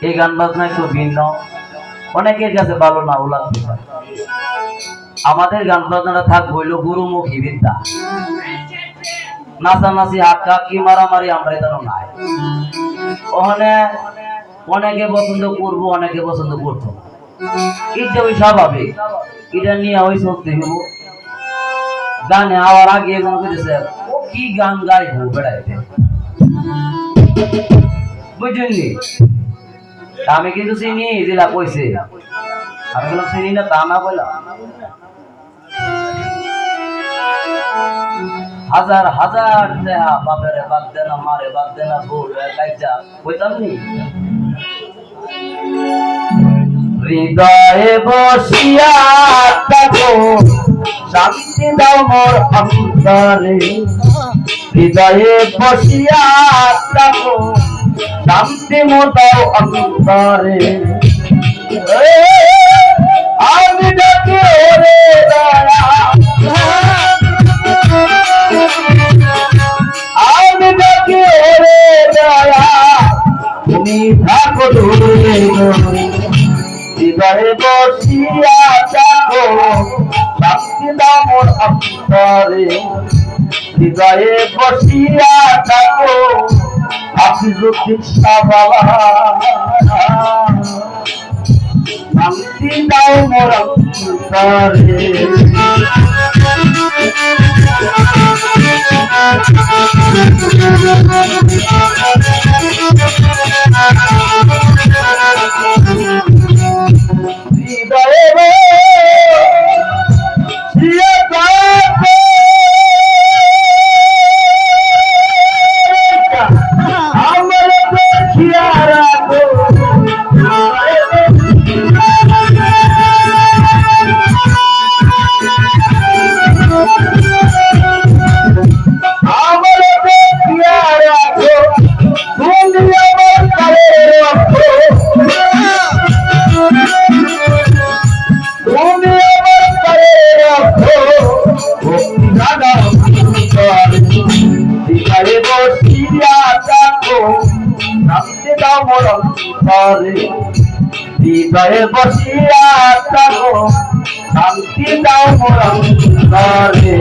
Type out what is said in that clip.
এই গান বাজনা একটু ভিন্ন, অনেকের কাছে ভালো নাও লাগতে পারে। আমাদের গান বাজনাটা থাকবে হইল গুরুমুখী বিদ্যা। নাচানাচি হাক্কা কি মারামারি আমরা এটা নাই। ওখানে অনেকে পছন্দ করবো, অনেকে পছন্দ করতো না, এটা ওই স্বাভাবিক। এটা নিয়ে ওই চলতে হইব। গানে আওয়ার আগে একজন কইতেছে ও কি গান গাইবো বেড়াইতে, বুঝলি? আমি কিন্তু চিনি যেটা কইছে, আমি বললাম চিনি না তা না বললাম। হাজার হাজার দেহা বাপের বাদ দে না, মারে বাদ দে না, বউ কাইজা কইতাম নি। হৃদয়ে বসিয়া থাকো, শান্তি দাও মোর অন্তরে। হৃদয়ে বসিয়া থাকো, শান্তি মোর দাও অন্তরে। আমি ডাকি ওরে দয়া, আমি ডাকি ওরে দয়া, তুমি থাকো দূরে দূরে। হৃদয়ে বসিয়া থাকো, শান্তি দাও মোর অন্তরে। হৃদয়ে বসিয়া থাকো, হাফিজুদ্দিন শাহবালা, শান্তি দাও মোর অন্তরে। হৃদয়ে বসিয়া থাকো, আমার দেখিয়া রাখো। হৃদয়ে বসিয়া থাকো, শান্তি দাও মোর অন্তরে।